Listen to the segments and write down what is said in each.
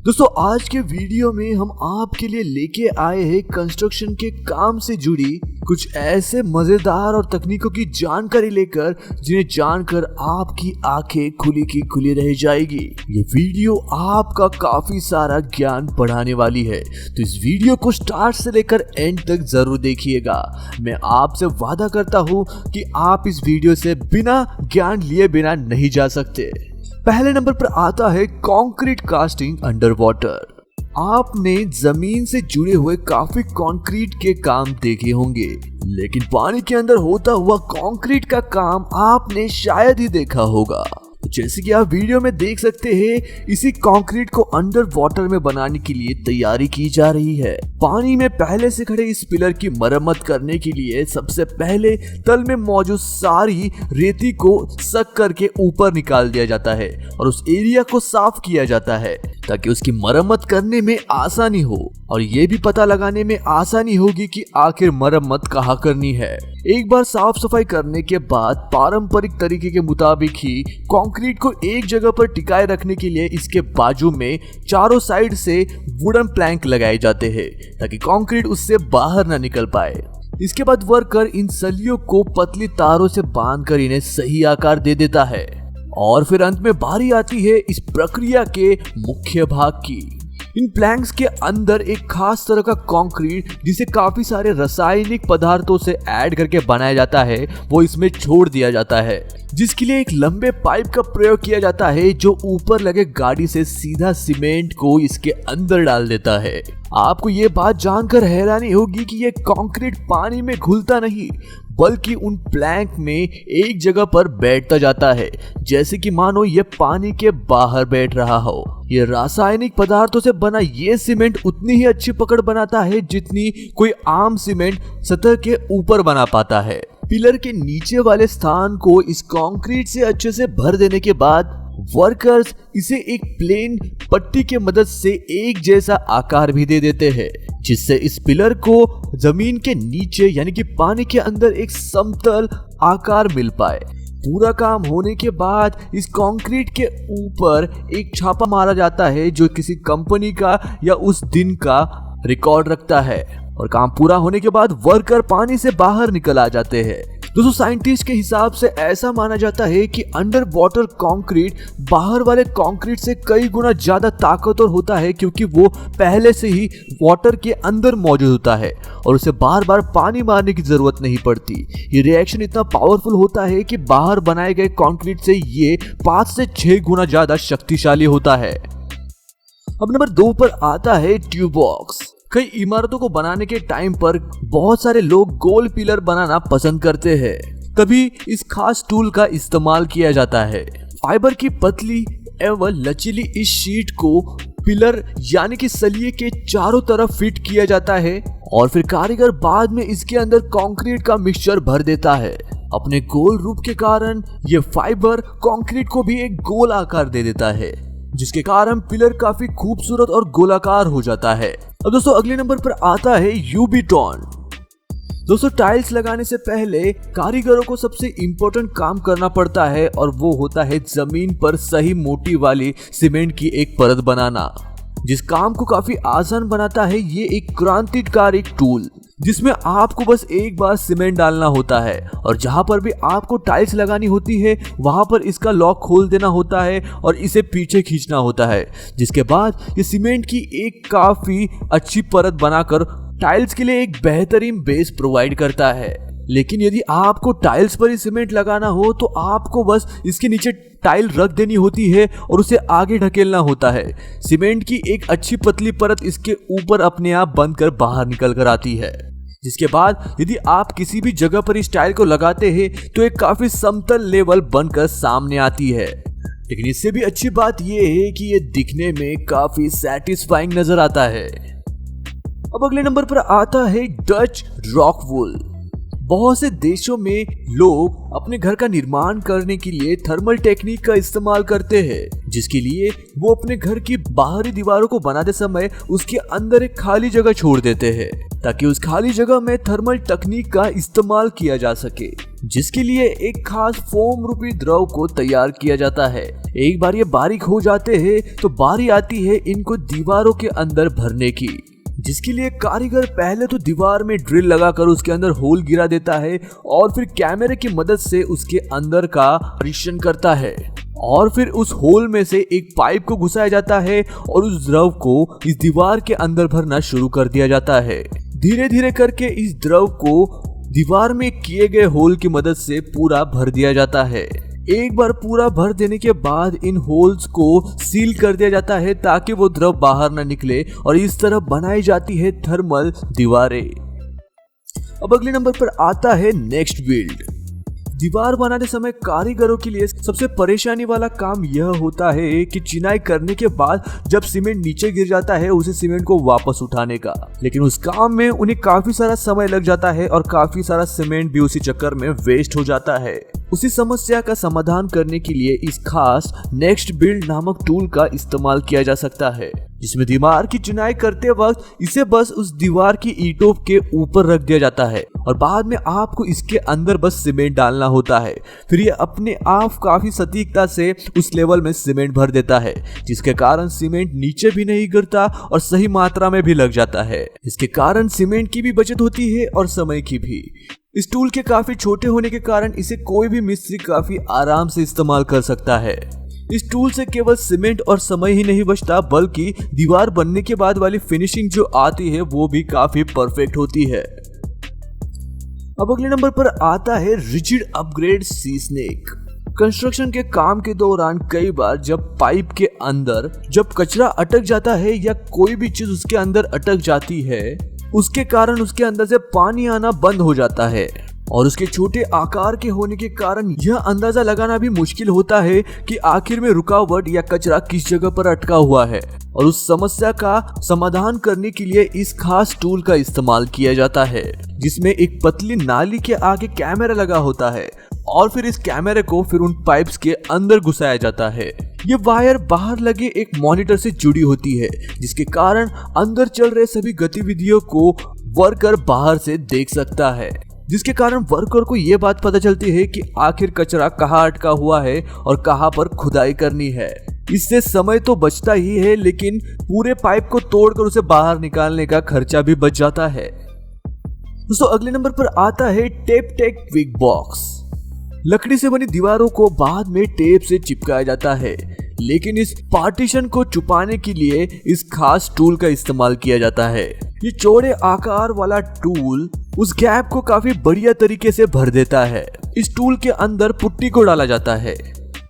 दोस्तों आज के वीडियो में हम आपके लिए लेके आए हैं कंस्ट्रक्शन के काम से जुड़ी कुछ ऐसे मजेदार और तकनीकों की जानकारी लेकर जिन्हें जानकर आपकी आंखें खुली की खुली रह जाएगी। ये वीडियो आपका काफी सारा ज्ञान बढ़ाने वाली है, तो इस वीडियो को स्टार्ट से लेकर एंड तक जरूर देखिएगा। मैं आपसे वादा करता हूँ कि आप इस वीडियो से बिना ज्ञान लिए बिना नहीं जा सकते। पहले नंबर पर आता है कंक्रीट कास्टिंग अंडर वाटर। आपने जमीन से जुड़े हुए काफी कंक्रीट के काम देखे होंगे, लेकिन पानी के अंदर होता हुआ कंक्रीट का काम आपने शायद ही देखा होगा। जैसे कि आप वीडियो में देख सकते हैं, इसी कंक्रीट को अंडर वाटर में बनाने के लिए तैयारी की जा रही है। पानी में पहले से खड़े इस पिलर की मरम्मत करने के लिए सबसे पहले तल में मौजूद सारी रेती को सक करके ऊपर निकाल दिया जाता है और उस एरिया को साफ किया जाता है ताकि उसकी मरम्मत करने में आसानी हो और ये भी पता लगाने में आसानी होगी कि आखिर मरम्मत कहाँ करनी है। एक बार साफ सफाई करने के बाद पारंपरिक तरीके के मुताबिक ही कंक्रीट को एक जगह पर टिकाए रखने के लिए इसके बाजू में चारों साइड से वुडन प्लैंक लगाए जाते हैं ताकि कंक्रीट उससे बाहर न निकल पाए। इसके बाद वर्कर इन सलियों को पतली तारों से बांधकर इन्हें सही आकार दे देता है और फिर अंत में बारी आती है इस प्रक्रिया के मुख्य भाग की। इन प्लैंक्स के अंदर एक खास तरह का कंक्रीट जिसे काफी सारे रासायनिक पदार्थों से ऐड करके बनाया जाता है वो इसमें छोड़ दिया जाता है, जिसके लिए एक लंबे पाइप का प्रयोग किया जाता है जो ऊपर लगे गाड़ी से सीधा सीमेंट को इसके अंदर डाल देता है। आपको ये बात जानकर हैरानी होगी कि ये कंक्रीट पानी में घुलता नहीं बल्कि उन प्लैंक में एक जगह पर बैठता जाता है, जैसे कि मानो ये पानी के बाहर बैठ रहा हो। ये रासायनिक पदार्थों से बना ये सीमेंट उतनी ही अच्छी पकड़ बनाता है जितनी कोई आम सीमेंट सतह के ऊपर बना पाता है। पिलर के नीचे वाले स्थान को इस कंक्रीट से अच्छे से भर देने के बाद वर्कर्स इसे एक प्लेन पट्टी के मदद से एक जैसा आकार भी दे देते हैं, जिससे इस पिलर को जमीन के नीचे यानी कि पानी के अंदर एक समतल आकार मिल पाए। पूरा काम होने के बाद इस कंक्रीट के ऊपर एक छापा मारा जाता है जो किसी कंपनी का या उस दिन का रिकॉर्ड रखता है और काम पूरा होने के बाद वर्कर पानी से बाहर निकल आ जाते हैं। दोस्तों साइंटिस्ट के हिसाब से ऐसा माना जाता है कि अंडर वाटर कंक्रीट बाहर वाले कंक्रीट से कई गुना ज्यादा ताकतवर होता है, क्योंकि वो पहले से ही वाटर के अंदर मौजूद होता है और उसे बार बार पानी मारने की जरूरत नहीं पड़ती। ये रिएक्शन इतना पावरफुल होता है कि बाहर बनाए गए कंक्रीट से ये 5 से 6 गुना ज्यादा शक्तिशाली होता है। अब नंबर 2 पर आता है ट्यूब बॉक्स। कई इमारतों को बनाने के टाइम पर बहुत सारे लोग गोल पिलर बनाना पसंद करते हैं, तभी इस खास टूल का इस्तेमाल किया जाता है। फाइबर की पतली एवं लचीली इस शीट को पिलर यानी कि सलिए के चारों तरफ फिट किया जाता है और फिर कारीगर बाद में इसके अंदर कंक्रीट का मिक्सचर भर देता है। अपने गोल रूप के कारण ये फाइबर कंक्रीट को भी एक गोल आकार दे देता है, जिसके कारण पिलर काफी खूबसूरत और गोलाकार हो जाता है। अब दोस्तों अगले नंबर पर आता है यूबीटॉन। दोस्तों टाइल्स लगाने से पहले कारीगरों को सबसे इम्पोर्टेंट काम करना पड़ता है और वो होता है जमीन पर सही मोटी वाली सीमेंट की एक परत बनाना। जिस काम को काफी आसान बनाता है ये एक क्रांतिकारी टूल, जिसमें आपको बस एक बार सीमेंट डालना होता है और जहां पर भी आपको टाइल्स लगानी होती है वहां पर इसका लॉक खोल देना होता है और इसे पीछे खींचना होता है, जिसके बाद ये सीमेंट की एक काफी अच्छी परत बनाकर टाइल्स के लिए एक बेहतरीन बेस प्रोवाइड करता है। लेकिन यदि आपको टाइल्स पर ही सीमेंट लगाना हो तो आपको बस इसके नीचे टाइल रख देनी होती है और उसे आगे ढकेलना होता है। सीमेंट की एक अच्छी पतली परत इसके ऊपर अपने आप बनकर बाहर निकल कर आती है, जिसके बाद यदि आप किसी भी जगह पर इस टाइल को लगाते हैं तो एक काफी समतल लेवल बनकर सामने आती है। लेकिन इससे भी अच्छी बात यह है कि ये दिखने में काफी सैटिस्फाइंग नजर आता है। अब अगले नंबर पर आता है डच रॉक वूल। बहुत से देशों में लोग अपने घर का निर्माण करने के लिए थर्मल टेक्निक का इस्तेमाल करते हैं, जिसके लिए वो अपने घर की बाहरी दीवारों को बनाते समय उसके अंदर एक खाली जगह छोड़ देते हैं ताकि उस खाली जगह में थर्मल तकनीक का इस्तेमाल किया जा सके, जिसके लिए एक खास फोम रूपी द्रव को तैयार किया जाता है। एक बार ये बारीक हो जाते हैं तो बारी आती है इनको दीवारों के अंदर भरने की, जिसके लिए कारीगर पहले तो दीवार में ड्रिल लगाकर उसके अंदर होल गिरा देता है और फिर कैमरे की मदद से उसके अंदर का परीक्षण करता है और फिर उस होल में से एक पाइप को घुसाया जाता है और उस द्रव को इस दीवार के अंदर भरना शुरू कर दिया जाता है। धीरे धीरे करके इस द्रव को दीवार में किए गए होल की मदद से पूरा भर दिया जाता है। एक बार पूरा भर देने के बाद इन होल्स को सील कर दिया जाता है ताकि वो द्रव बाहर न निकले और इस तरह बनाई जाती है थर्मल दीवारें। अब अगले नंबर पर आता है नेक्स्ट बिल्ड। दीवार बनाते समय कारीगरों के लिए सबसे परेशानी वाला काम यह होता है कि चिनाई करने के बाद जब सीमेंट नीचे गिर जाता है उसे सीमेंट को वापस उठाने का, लेकिन उस काम में उन्हें काफी सारा समय लग जाता है और काफी सारा सीमेंट भी उसी चक्कर में वेस्ट हो जाता है। उसी समस्या का समाधान करने के लिए इस खास नेक्स्ट बिल्ड नामक टूल का इस्तेमाल किया जा सकता है, जिसमें दीवार की चुनाई करते वक्त इसे बस उस दीवार की ईंटों के ऊपर रख दिया जाता है और बाद में आपको इसके अंदर बस सीमेंट डालना होता है। फिर ये अपने आप काफी सटीकता से उस लेवल में सीमेंट भर देता है, जिसके कारण सीमेंट नीचे भी नहीं गिरता और सही मात्रा में भी लग जाता है। इसके कारण सीमेंट की भी बचत होती है और समय की भी। इस टूल के काफी छोटे होने के कारण इसे कोई भी मिस्त्री काफी आराम से इस्तेमाल कर सकता है। इस टूल से केवल सीमेंट और समय ही नहीं बचता बल्कि दीवार बनने के बाद वाली फिनिशिंग जो आती है वो भी काफी परफेक्ट होती है। अब अगले नंबर पर आता है रिजिड अपग्रेड सी स्नेक। कंस्ट्रक्शन के काम के दौरान कई बार जब पाइप के अंदर जब कचरा अटक जाता है या कोई भी चीज उसके अंदर अटक जाती है, उसके कारण उसके अंदर से पानी आना बंद हो जाता है और उसके छोटे आकार के होने के कारण यह अंदाजा लगाना भी मुश्किल होता है कि आखिर में रुकावट या कचरा किस जगह पर अटका हुआ है। और उस समस्या का समाधान करने के लिए इस खास टूल का इस्तेमाल किया जाता है, जिसमें एक पतली नाली के आगे कैमरा लगा होता है और फिर इस कैमरे को फिर उन पाइप्स के अंदर घुसाया जाता है। ये वायर बाहर लगे एक मॉनिटर से जुड़ी होती है, जिसके कारण अंदर चल रहे सभी गतिविधियों को वर्कर बाहर से देख सकता है, जिसके कारण वर्कर को ये बात पता चलती है कि आखिर कचरा कहाँ अटका हुआ है और कहाँ पर खुदाई करनी है। इससे समय तो बचता ही है, लेकिन पूरे पाइप को तोड़कर उसे बाहर निकालने का खर्चा भी बच जाता है। दोस्तों अगले नंबर पर आता है टेप टेक क्विक बॉक्स। लकड़ी से बनी दीवारों को बाद में टेप से चिपकाया जाता है, लेकिन इस पार्टीशन को छुपाने के लिए इस खास टूल का इस्तेमाल किया जाता है। ये चौड़े आकार वाला टूल उस गैप को काफी बढ़िया तरीके से भर देता है। इस टूल के अंदर पुट्टी को डाला जाता है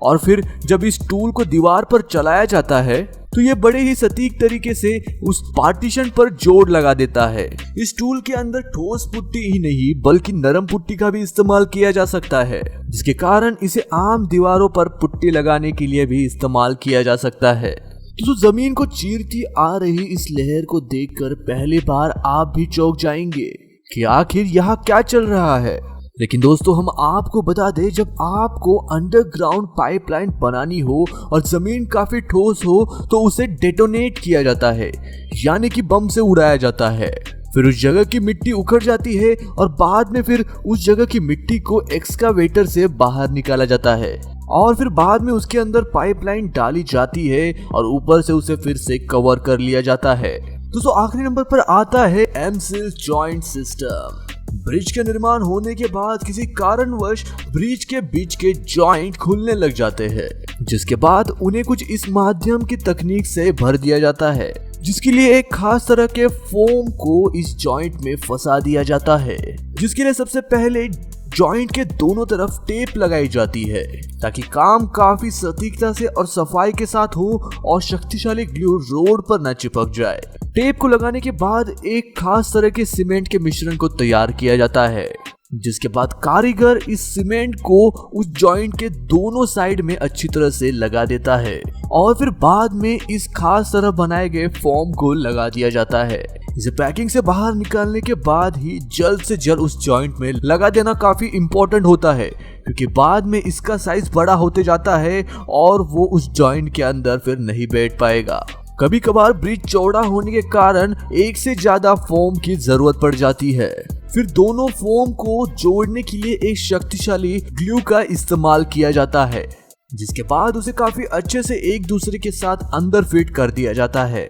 और फिर जब इस टूल को दीवार पर चलाया जाता है तो ये बड़े ही सटीक तरीके से उस पार्टीशन पर जोड़ लगा देता है। इस टूल के अंदर ठोस पुट्टी ही नहीं बल्कि नरम पुट्टी का भी इस्तेमाल किया जा सकता है, जिसके कारण इसे आम दीवारों पर पुट्टी लगाने के लिए भी इस्तेमाल किया जा सकता है। तो जमीन को चीरती आ रही इस लहर को देखकर पहली बार आप भी चौंक जाएंगे कि आखिर यहाँ क्या चल रहा है। लेकिन दोस्तों हम आपको बता दें, जब आपको अंडरग्राउंड पाइपलाइन बनानी हो और जमीन काफी ठोस हो तो उसे डेटोनेट किया जाता है, यानी कि बम से उड़ाया जाता है। फिर उस जगह की मिट्टी उखड़ जाती है और बाद में फिर उस जगह की मिट्टी को एक्सकावेटर से बाहर निकाला जाता है और फिर बाद में उसके अंदर पाइपलाइन डाली जाती है और ऊपर से उसे फिर से कवर कर लिया जाता है। दोस्तों आखिरी नंबर पर आता है एमसील जॉइंट सिस्टम। ब्रिज के निर्माण होने के बाद किसी कारणवश ब्रिज के बीच के जॉइंट खुलने लग जाते हैं, जिसके बाद उन्हें कुछ इस माध्यम की तकनीक से भर दिया जाता है, जिसके लिए एक खास तरह के फोम को इस जॉइंट में फंसा दिया जाता है, जिसके लिए सबसे पहले जॉइंट के दोनों तरफ टेप लगाई जाती है ताकि काम काफी सटीकता से और सफाई के साथ हो और शक्तिशाली ग्लू रोड पर न चिपक जाए। टेप को लगाने के बाद एक खास तरह के सीमेंट के मिश्रण को तैयार किया जाता है, जिसके बाद कारीगर इस सीमेंट को उस जॉइंट के दोनों साइड में अच्छी तरह से लगा देता है और फिर बाद में इस खास तरह बनाए गए फोम को लगा दिया जाता है। इसे पैकिंग से बाहर निकालने के बाद ही जल्द से जल्द उस जॉइंट में लगा देना काफी इम्पोर्टेंट होता है, क्योंकि बाद में इसका साइज बड़ा होते जाता है और वो उस जॉइंट के अंदर फिर नहीं बैठ पाएगा। कभी कभार ब्रिज चौड़ा होने के कारण एक से ज्यादा फोम की जरूरत पड़ जाती है। फिर दोनों फोम को जोड़ने के लिए एक शक्तिशाली ग्लू का इस्तेमाल किया जाता है, जिसके बाद उसे काफी अच्छे से एक दूसरे के साथ अंदर फिट कर दिया जाता है।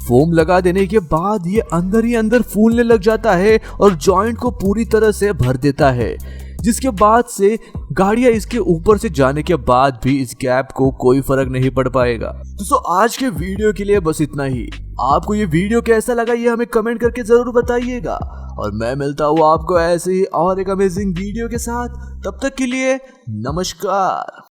फोम लगा देने के बाद ये अंदर ही अंदर फूलने लग जाता है और जॉइंट को पूरी तरह से भर देता है, जिसके बाद से गाड़ियां इसके ऊपर से जाने के बाद भी इस गैप को कोई फर्क नहीं पड़ पाएगा। दोस्तों आज के वीडियो के लिए बस इतना ही। आपको ये वीडियो कैसा लगा ये हमें कमेंट करके जरूर बताइएगा, और मैं मिलता हूँ आपको ऐसे ही और एक अमेजिंग वीडियो के साथ। तब तक के लिए नमस्कार।